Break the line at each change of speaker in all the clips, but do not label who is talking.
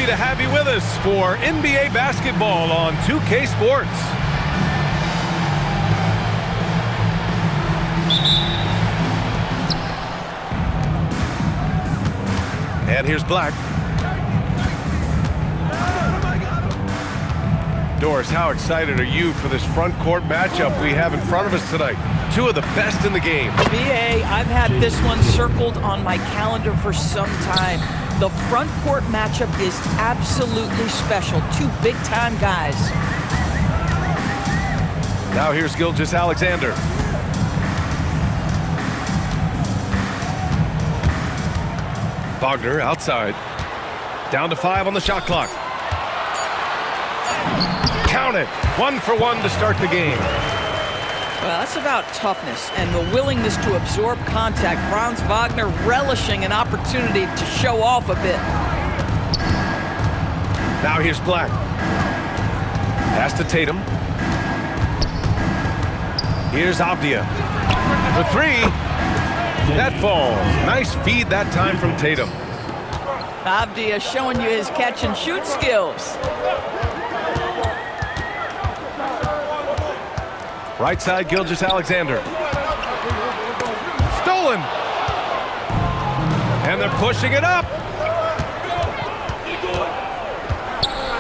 happy to have you with us for NBA basketball on 2K Sports. And here's Black. Doris, how excited are you for this front court matchup we have in front of us tonight? Two of the best in the game.
BA, I've had this one circled on my calendar for some time. The front court matchup is absolutely special. Two big-time guys.
Now here's Gilgeous-Alexander. Wagner outside. Down to 5 on the shot clock. Count it. 1 for 1 to start the game.
Well, that's about toughness and the willingness to absorb contact. Franz Wagner relishing an opportunity to show off a bit.
Now here's Black. Pass to Tatum. Here's Avdia. For 3. That falls. Nice feed that time from Tatum.
Avdia showing you his catch and shoot skills.
Right side, Gilgeous-Alexander. Stolen. And they're pushing it up.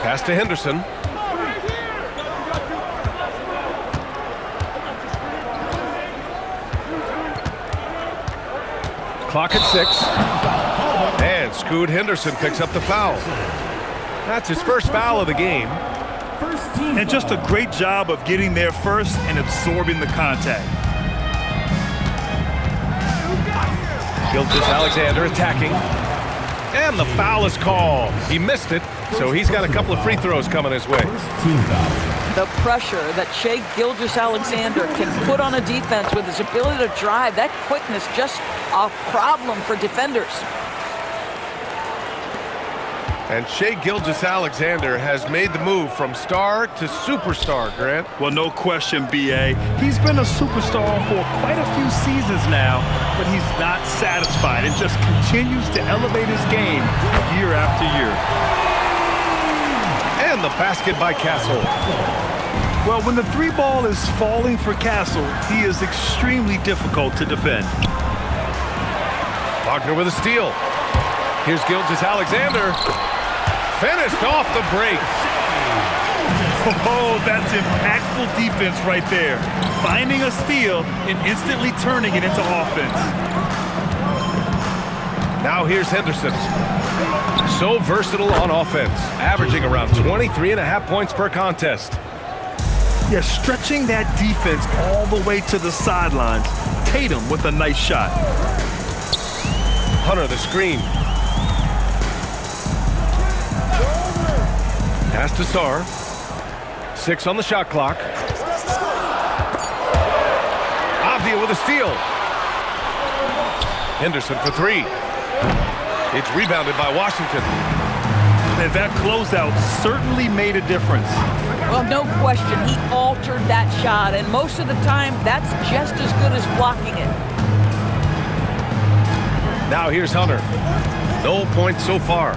Pass to Henderson. Clock at 6. And Scoot Henderson picks up the foul. That's his first foul of the game.
And just a great job of getting there first and absorbing the contact.
Gilgeous-Alexander attacking. And the foul is called. He missed it, so he's got a couple of free throws coming his way.
The pressure that Shai Gilgeous-Alexander can put on a defense with his ability to drive, that quickness, just a problem for defenders.
And Shai Gilgeous-Alexander has made the move from star to superstar, Grant.
Well, no question, B.A. He's been a superstar for quite a few seasons now, but he's not satisfied and just continues to elevate his game year after year.
And the basket by Castle.
Well, when the 3 ball is falling for Castle, he is extremely difficult to defend.
Wagner with a steal. Here's Gilgeous-Alexander. Finished off the break.
Oh, that's impactful defense right there. Finding a steal and instantly turning it into offense.
Now here's Henderson. So versatile on offense, averaging around 23.5 points per contest.
Yeah, stretching that defense all the way to the sidelines. Tatum with a nice shot.
Hunter the screen. Pass to Sarr. 6 on the shot clock. Avdia with a steal. Henderson for 3. It's rebounded by Washington.
And that closeout certainly made a difference.
Well, no question, he altered that shot, and most of the time, that's just as good as blocking it.
Now here's Hunter. No points so far.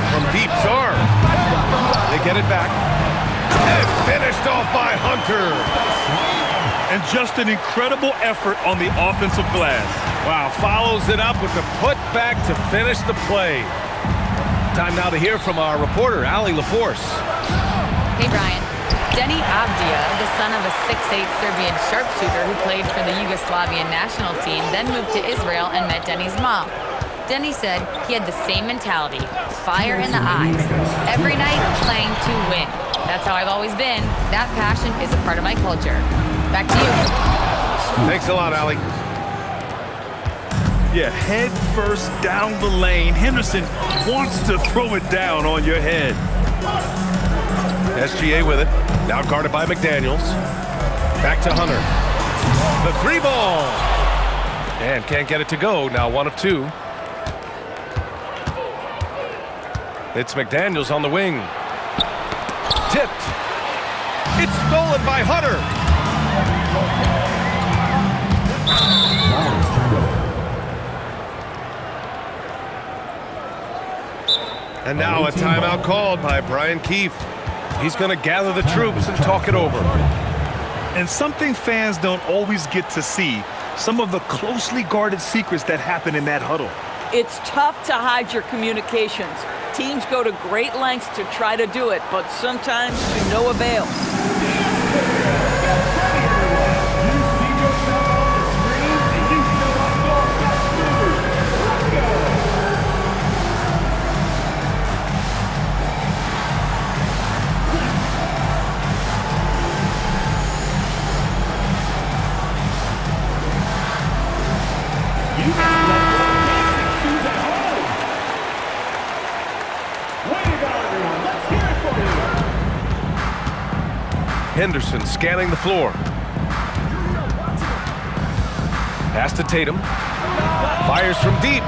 From deep, Sarr. They get it back. And finished off by Hunter.
And just an incredible effort on the offensive glass.
Wow, follows it up with the putback to finish the play. Time now to hear from our reporter, Allie LaForce.
Hey, Brian. Denny Avdia, the son of a 6'8" Serbian sharpshooter who played for the Yugoslavian national team, then moved to Israel and met Denny's mom. Denny said he had the same mentality, fire in the eyes. Every night, playing to win. That's how I've always been. That passion is a part of my culture. Back to you.
Thanks a lot, Allie.
Yeah, head first down the lane. Henderson wants to throw it down on your head.
SGA with it. Now guarded by McDaniels. Back to Hunter. The 3 ball. And can't get it to go. Now 1 of 2. It's McDaniels on the wing. Tipped. It's stolen by Hunter. And now a timeout called by Brian Keefe. He's going to gather the troops and talk it over.
And something fans don't always get to see, some of the closely guarded secrets that happen in that huddle.
It's tough to hide your communications. Teams go to great lengths to try to do it, but sometimes to no avail.
Henderson scanning the floor. Pass to Tatum. Fires from deep.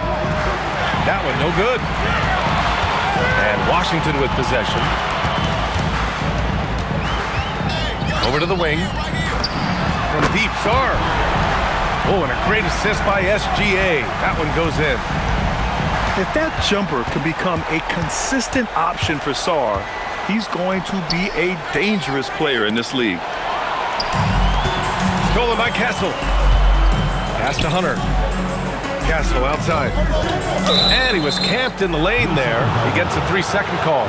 That one no good. And Washington with possession. Over to the wing. From deep, Sarr. Oh, and a great assist by SGA. That one goes in.
If that jumper can become a consistent option for Sarr, he's going to be a dangerous player in this league.
Stolen by Castle. Pass to Hunter. Castle outside. And he was camped in the lane there. He gets a 3-second call.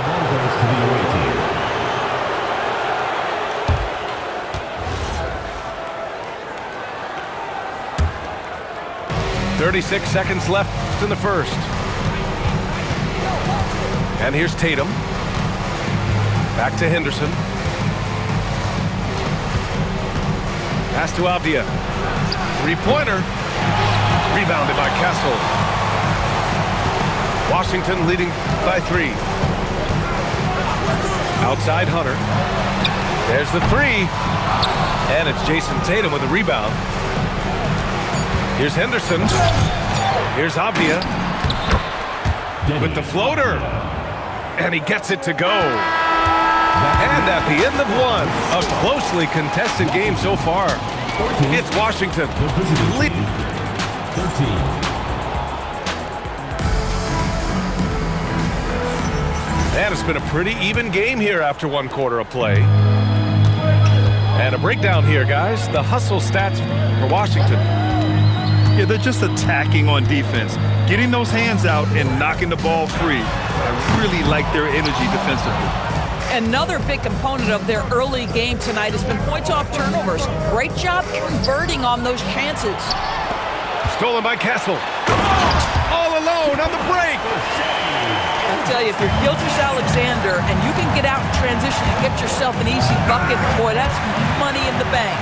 36 seconds left in the first. And here's Tatum. Back to Henderson. Pass to Avdia. Three-pointer. Rebounded by Castle. Washington leading by 3. Outside Hunter. There's the 3. And it's Jason Tatum with a rebound. Here's Henderson. Here's Avdia with the floater. And he gets it to go. And at the end of one, a closely contested game so far. It's Washington leading.
13.
And it's been a pretty even game here after one quarter of play. And a breakdown here, guys. The hustle stats for Washington.
Yeah, they're just attacking on defense, getting those hands out and knocking the ball free. I really like their energy defensively.
Another big component of their early game tonight has been points off turnovers. Great job converting on those chances.
Stolen by Castle. All alone on the break.
I'll tell you, if you're Gilgeous-Alexander and you can get out in transition and get yourself an easy bucket, boy, that's money in the bank.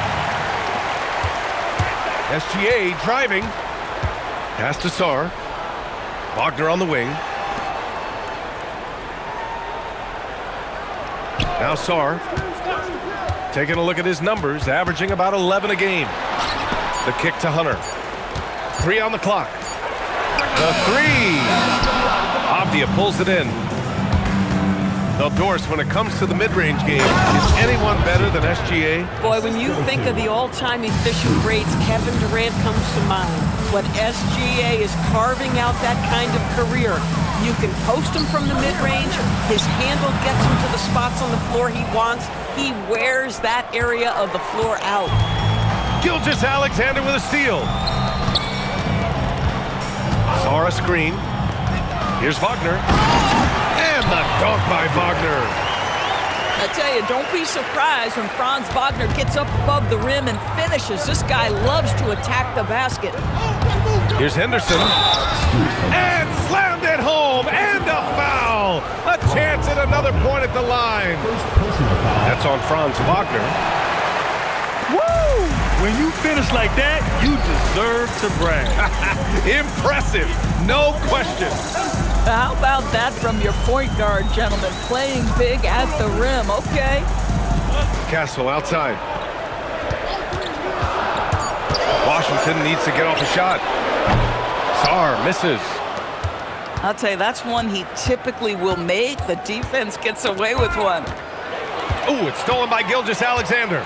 SGA driving. Pass to Sarr. Wagner on the wing. Now Sarr. Taking a look at his numbers, averaging about 11 a game. The kick to Hunter. 3 on the clock. The 3. Avdia pulls it in. Now, Doris, when it comes to the mid-range game, is anyone better than SGA?
Boy, when you think of the all-time efficient greats, Kevin Durant comes to mind. But SGA is carving out that kind of career. You can post him from the mid-range. His handle gets him to the spots on the floor he wants. He wears that area of the floor out.
Gilgeous-Alexander with a steal. Sarr a screen. Here's Wagner. And the dunk by Wagner.
I tell you, don't be surprised when Franz Wagner gets up above the rim and finishes. This guy loves to attack the basket.
Here's Henderson. And slammed it home. And a foul. A chance at another point at the line. That's on Franz Wagner.
Woo! When you finish like that, you deserve to brag.
Impressive. No question.
How about that from your point guard, gentlemen? Playing big at the rim, okay?
Castle outside. Washington needs to get off a shot. Sarr misses.
I'll tell you, that's one he typically will make. The defense gets away with one.
Oh, it's stolen by Gilgeous-Alexander.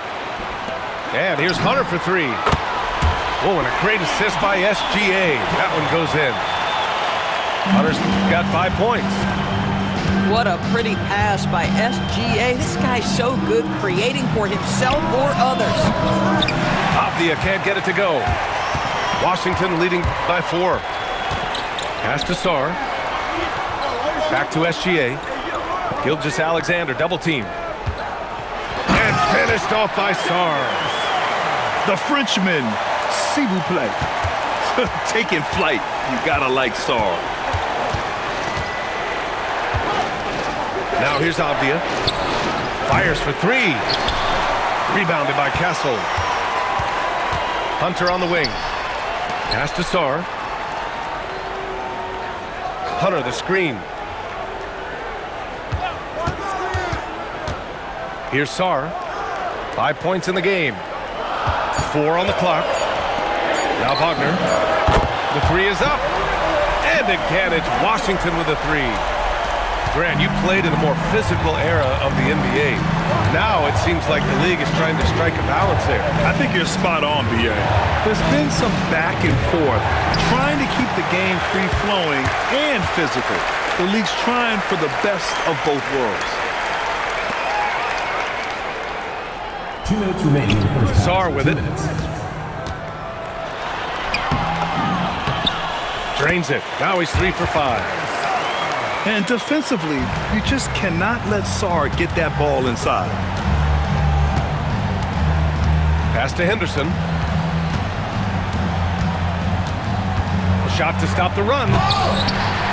And here's Hunter for 3. Oh, and a great assist by SGA. That one goes in. Hunter's got 5 points.
What a pretty pass by SGA. This guy's so good creating for himself or others.
Avdia can't get it to go. Washington leading by 4. Pass to Sarr. Back to SGA. Gilgeous-Alexander double team. And finished off by Sarr.
The Frenchman, s'il vous plaît. Taking flight. You gotta like Sarr.
Now here's Avdia. Fires for 3. Rebounded by Castle. Hunter on the wing. Pass to Sarr. Hunter the screen. Here's Sarr. 5 points in the game. 4 on the clock. Now Wagner. The 3 is up. And again, it's Washington with a 3. Grant, you played in a more physical era of the NBA. Now it seems like the league is trying to strike a balance there.
I think you're spot on, B.A. There's been some back and forth, trying to keep the game free-flowing and physical. The league's trying for the best of both worlds.
2 minutes remaining in the first half.
Sarr with it. Drains it. Now he's 3 for 5.
And defensively, you just cannot let Sarr get that ball inside.
Pass to Henderson. A shot to stop the run.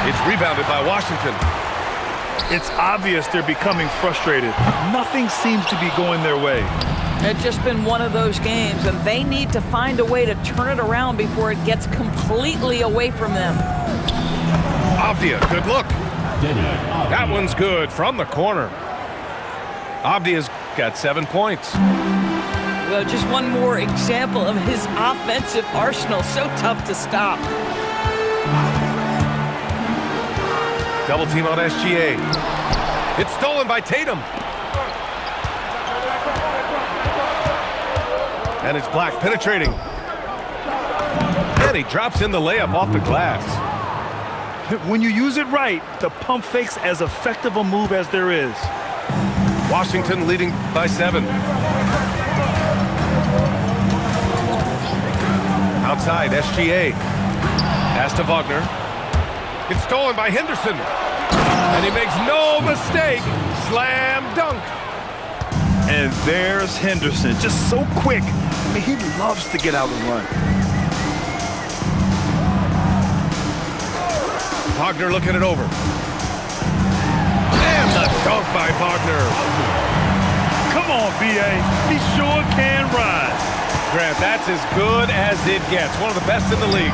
It's rebounded by Washington.
It's obvious they're becoming frustrated. Nothing seems to be going their way.
It's just been one of those games, and they need to find a way to turn it around before it gets completely away from them.
Avdia, good look. That one's good from the corner. Avdia's got 7 points.
Well, just one more example of his offensive arsenal. So tough to stop.
Double team on SGA. It's stolen by Tatum. And it's Black penetrating. And he drops in the layup off the glass.
When you use it right, the pump fake's as effective a move as there is.
Washington leading by 7. Outside, SGA. Pass to Wagner. It's stolen by Henderson. And he makes no mistake. Slam dunk.
And there's Henderson, just so quick. I mean, he loves to get out and run.
Wagner looking it over. And the dunk by Wagner.
Come on, B.A. He sure can rise.
Grant, that's as good as it gets. One of the best in the league.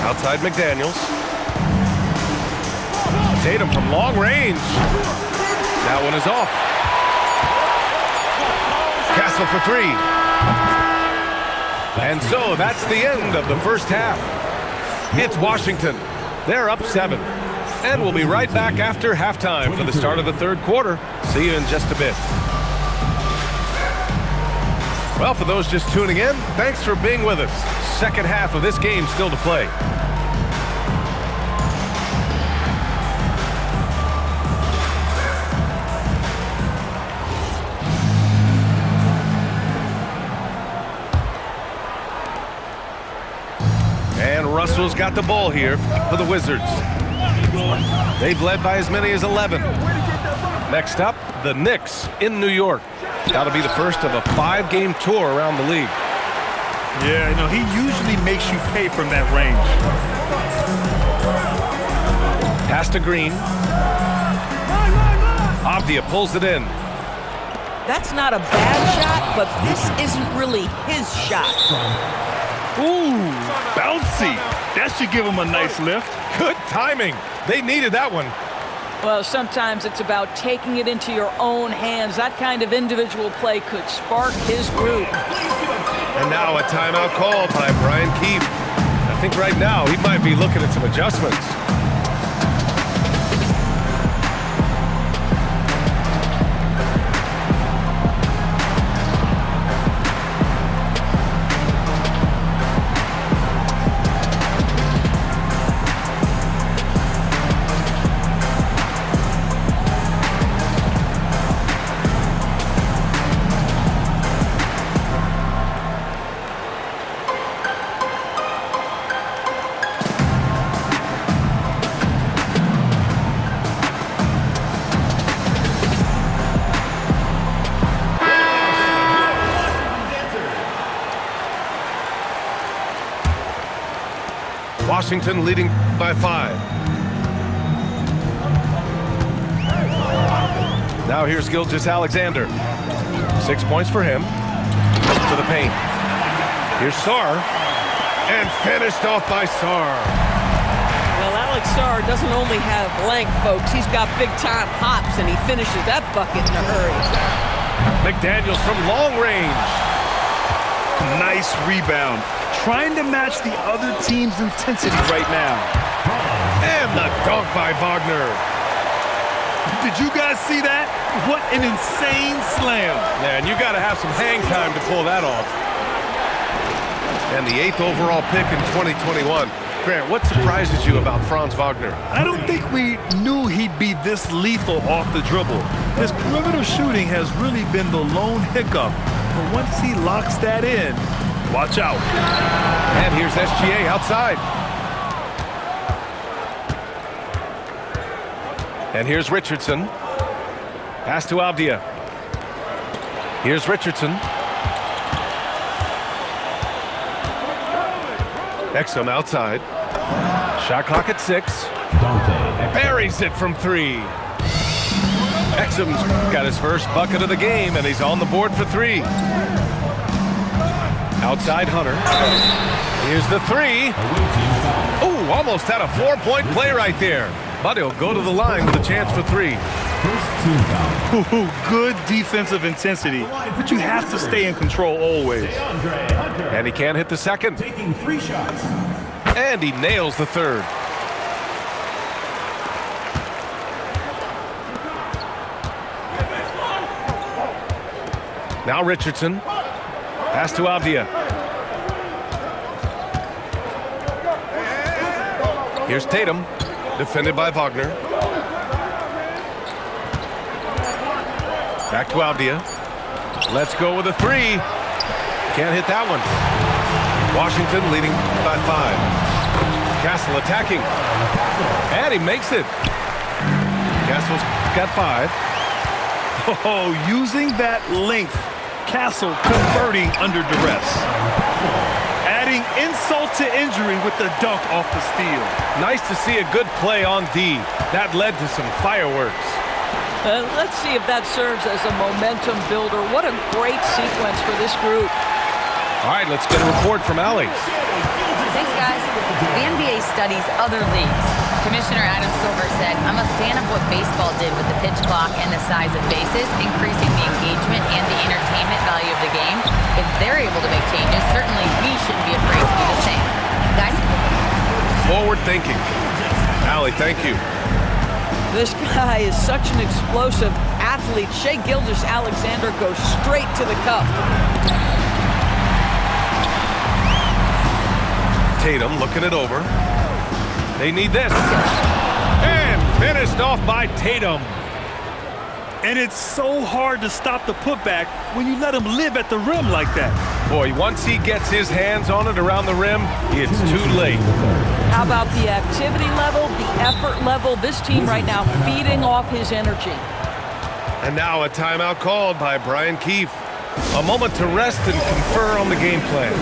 Outside McDaniels. Tatum from long range. That one is off. Castle for 3. And so that's the end of the first half. It's Washington. They're up 7. And we'll be right back after halftime for the start of the third quarter. See you in just a bit. Well, for those just tuning in, thanks for being with us. Second half of this game still to play. And Russell's got the ball here for the Wizards. They've led by as many as 11. Next up, the Knicks in New York. That'll be the first of a 5-game tour around the league.
Yeah, you know, he usually makes you pay from that range.
Pass to Green. Avdia pulls it in.
That's not a bad shot, but this isn't really his shot.
Ooh, bouncy. That should give him a nice lift.
Good timing. They needed that one.
Well, sometimes it's about taking it into your own hands. That kind of individual play could spark his group.
And now a timeout called by Brian Keefe. I think right now he might be looking at some adjustments. Washington leading by 5. Now here's Gilgeous-Alexander. 6 points for him. To the paint. Here's Sarr. And finished off by Sarr.
Well, Alex Sarr doesn't only have length, folks. He's got big-time hops, and he finishes that bucket in a hurry.
McDaniels from long range.
Nice rebound. Trying to match the other team's intensity right now.
And the dunk by Wagner.
Did you guys see that? What an insane slam.
Man, you got to have some hang time to pull that off. And the 8th overall pick in 2021. Grant, what surprises you about Franz Wagner?
I don't think we knew he'd be this lethal off the dribble. His perimeter shooting has really been the lone hiccup. But once he locks that in, watch out.
And here's SGA outside. And here's Richardson. Pass to Avdia. Here's Richardson. Exum outside. Shot clock at 6. Buries it from 3. Exum's got his first bucket of the game, and he's on the board for 3. Outside Hunter. Here's the 3. Ooh, almost had a 4-point play right there. But he'll go to the line with a chance for 3.
Ooh, good defensive intensity, but you have to stay in control always.
And he can't hit the second.
Taking 3 shots.
And he nails the 3rd. Now Richardson. Pass to Avdia. Here's Tatum. Defended by Wagner. Back to Avdia. Let's go with a 3. Can't hit that one. Washington leading by 5. Castle attacking. And he makes it. Castle's got 5.
Oh, using that length. Castle converting under duress. Adding insult to injury with the dunk off the steal.
Nice to see a good play on D. That led to some fireworks.
Let's see if that serves as a momentum builder. What a great sequence for this group.
All right, let's get a report from Allie.
Thanks, guys. The NBA studies other leagues. Commissioner Adam Silver said, "I'm a fan of what baseball did with the pitch clock and the size of bases, increasing the engagement and the entertainment value of the game. If they're able to make changes, certainly we shouldn't be afraid to do the same." Guys?
Forward thinking. Allie, thank you.
This guy is such an explosive athlete. Shai Gilgeous-Alexander goes straight to the cup.
Tatum looking it over. They need this. And finished off by Tatum.
And it's so hard to stop the putback when you let him live at the rim like that.
Boy, once he gets his hands on it around the rim, it's too late.
How about the activity level, the effort level? This team right now feeding off his energy.
And now a timeout called by Brian Keefe. A moment to rest and confer on the game plan.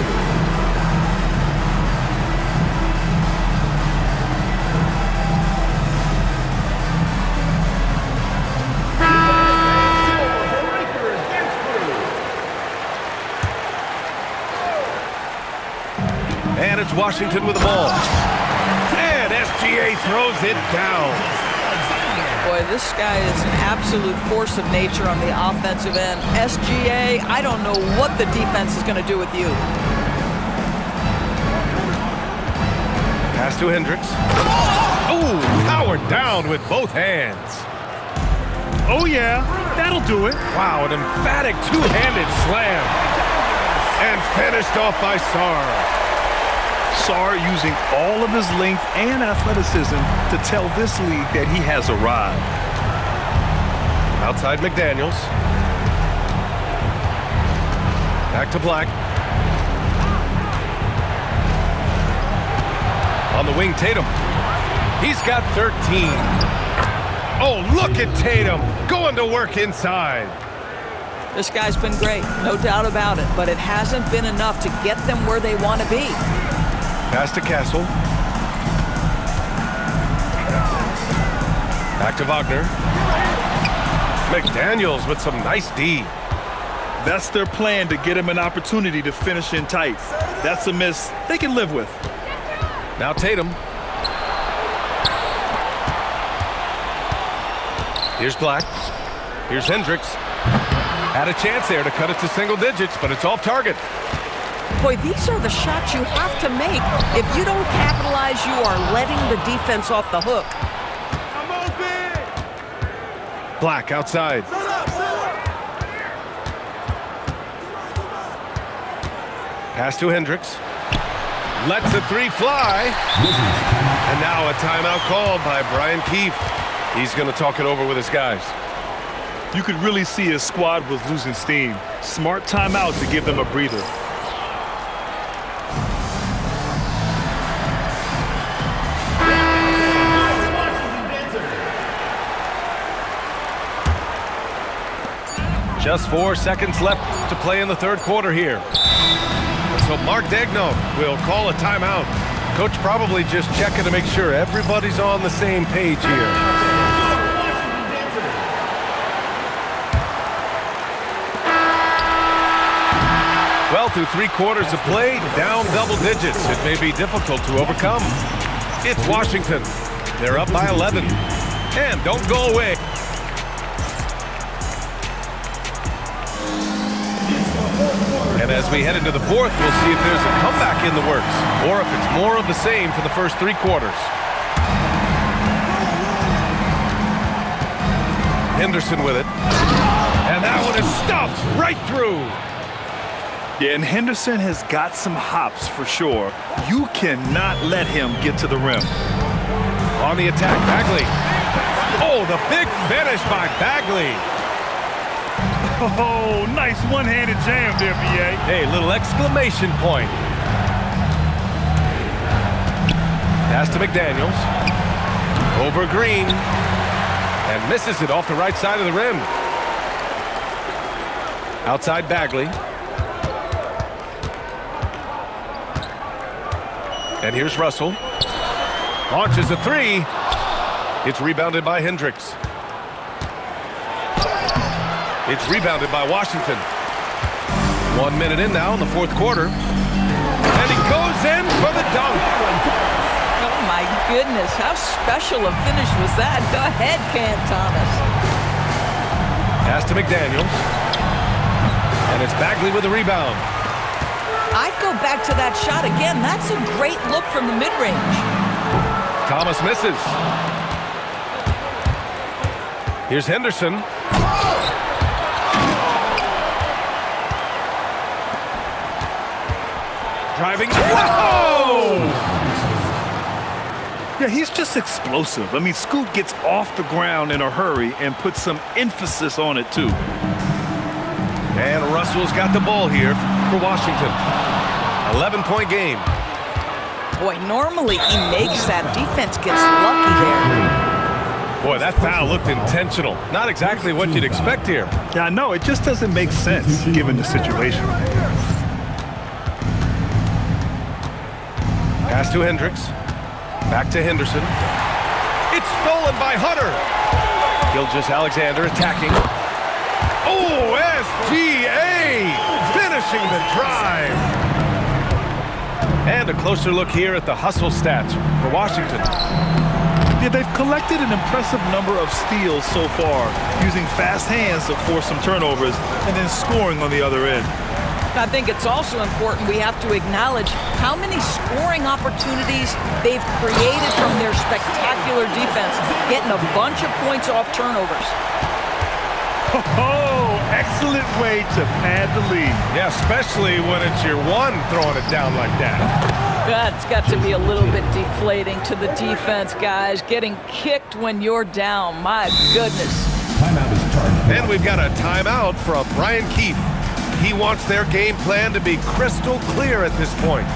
And it's Washington with the ball. And SGA throws it down.
Boy, this guy is an absolute force of nature on the offensive end. SGA, I don't know what the defense is going to do with you.
Pass to Hendricks. Ooh, powered down with both hands.
Oh, yeah, that'll do it.
Wow, an emphatic two-handed slam. And finished off by Sarr.
Sarr using all of his length and athleticism to tell this league that he has arrived.
Outside McDaniels. Back to Black. On the wing, Tatum. He's got 13. Oh, look at Tatum going to work inside.
This guy's been great, no doubt about it, but it hasn't been enough to get them where they want to be.
Pass to Castle. Back to Wagner. McDaniels with some nice D.
That's their plan, to get him an opportunity to finish in tight. That's a miss they can live with.
Now Tatum. Here's Black. Here's Hendricks. Had a chance there to cut it to single digits, but it's off target.
Boy, these are the shots you have to make. If you don't capitalize, you are letting the defense off the hook.
Black outside. Pass to Hendricks. Lets the three fly. And now a timeout called by Brian Keefe. He's going to talk it over with his guys.
You could really see his squad was losing steam. Smart timeout to give them a breather.
Just 4 seconds left to play in the third quarter here. So Mark Daigneault will call a timeout. Coach probably just checking to make sure everybody's on the same page here. Well, through 3 quarters of play, down double digits. It may be difficult to overcome. It's Washington. They're up by 11. And don't go away. And as we head into the fourth, we'll see if there's a comeback in the works or if it's more of the same for the first 3 quarters. Henderson with it. And that one is stuffed right through.
Yeah, and Henderson has got some hops for sure. You cannot let him get to the rim.
On the attack, Bagley. Oh, the big finish by Bagley.
Oh, nice one-handed jam there, B.A.
Hey, little exclamation point. Pass to McDaniels. Over Green. And misses it off the right side of the rim. Outside Bagley. And here's Russell. Launches a 3. It's rebounded by Hendricks. It's rebounded by Washington. 1 minute in now in the fourth quarter. And he goes in for the dunk.
Oh, my goodness. How special a finish was that? Go ahead, Cam Thomas.
Pass to McDaniels. And it's Bagley with the rebound.
I'd go back to that shot again. That's a great look from the mid-range.
Thomas misses. Here's Henderson. Driving. Whoa!
Yeah, he's just explosive. I mean, Scoot gets off the ground in a hurry and puts some emphasis on it, too.
And Russell's got the ball here for Washington. 11-point game.
Boy, normally he makes that. Defense gets lucky there.
Boy, that foul looked intentional. Not exactly what you'd expect here.
Yeah, I know. It just doesn't make sense given the situation.
Pass to Hendricks. Back to Henderson. It's stolen by Hunter. Gilgeous-Alexander attacking. Oh, SGA finishing the drive. And a closer look here at the hustle stats for Washington.
Yeah, they've collected an impressive number of steals so far, using fast hands to force some turnovers and then scoring on the other end.
I think it's also important we have to acknowledge how many scoring opportunities they've created from their spectacular defense, getting a bunch of points off turnovers.
Oh, excellent way to pad the lead.
Yeah, especially when it's your one throwing it down like that.
That's got to be a little bit deflating to the defense, guys. Getting kicked when you're down. My goodness.
Timeout is charged.
And we've got a timeout from Brian Keefe. He wants their game plan to be crystal clear at this point.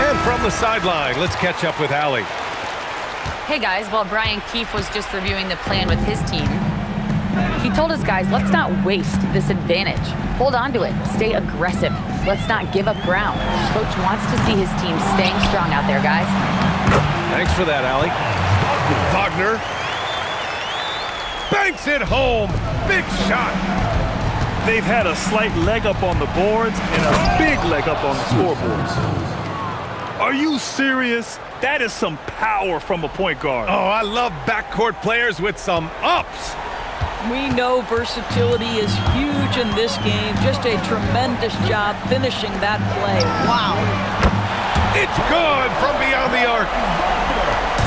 And from the sideline, let's catch up with Allie.
Hey guys, while Brian Keefe was just reviewing the plan with his team, He told his guys, let's not waste this advantage. Hold on to it. Stay aggressive. Let's not give up ground. Coach wants to see his team staying strong out there, guys.
Thanks for that, Allie. Wagner. Banks it home. Big shot.
They've had a slight leg up on the boards and a big leg up on the scoreboards. Are you serious? That is some power from a point guard.
Oh, I love backcourt players with some ups.
We know versatility is huge in this game. Just a tremendous job finishing that play. Wow.
It's good from beyond the arc.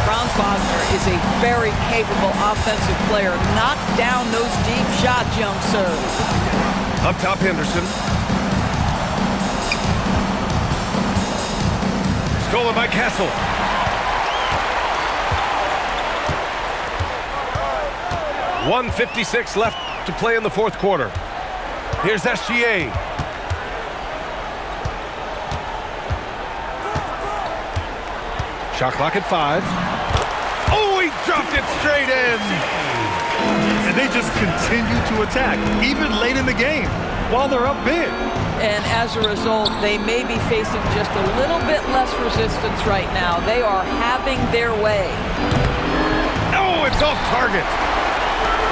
Franz Wagner is a very capable offensive player. Knock down those deep shots, young sir.
Up top, Henderson. Stolen by Castle. .156 left to play in the fourth quarter. Here's SGA. Shot clock at 5. Oh, he dropped it straight in.
And they just continue to attack, even late in the game, while they're up big.
And as a result, they may be facing just a little bit less resistance right now. They are having their way.
Oh, it's off target.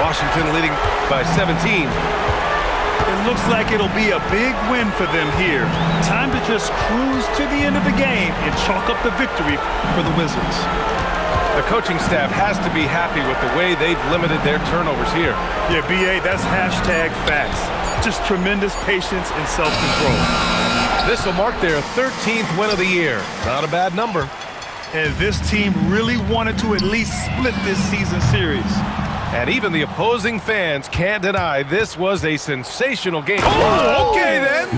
Washington leading by 17.
It looks like it'll be a big win for them here. Time to just cruise to the end of the game and chalk up the victory for the Wizards.
The coaching staff has to be happy with the way they've limited their turnovers here.
Yeah, BA, that's hashtag facts. Just tremendous patience and self-control.
This will mark their 13th win of the year. Not a bad number.
And this team really wanted to at least split this season series.
And even the opposing fans can't deny this was a sensational game. Oh, okay then.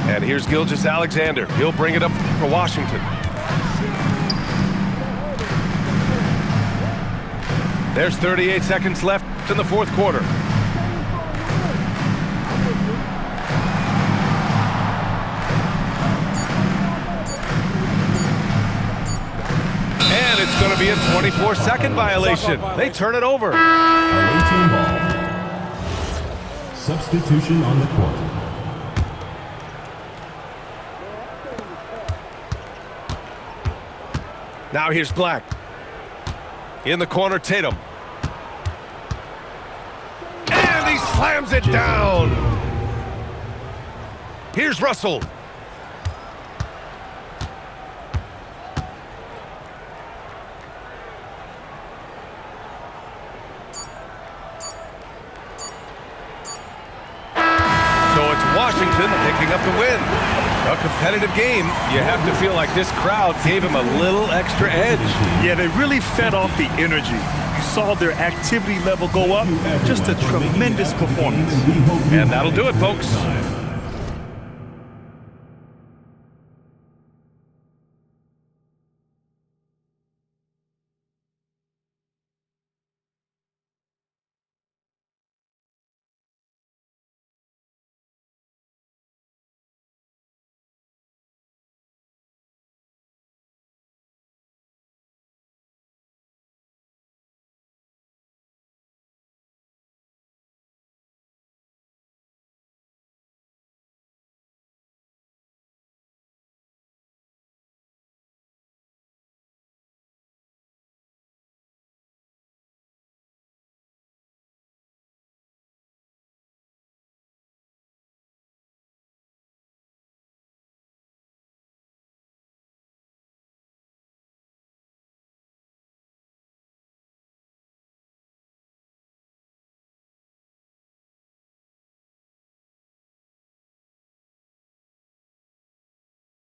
And here's Gilgeous-Alexander. He'll bring it up for Washington. There's 38 seconds left in the fourth quarter. And it's going to be a 24-second violation. They turn it over.
Away team ball. Substitution on the court.
Now here's Black. In the corner, Tatum. And he slams it down. Here's Russell. So it's Washington picking up the win. A competitive game. You have to feel like this crowd gave him a little extra edge.
Yeah, they really fed off the energy. You saw their activity level go up. Just a tremendous performance.
And that'll do it, folks.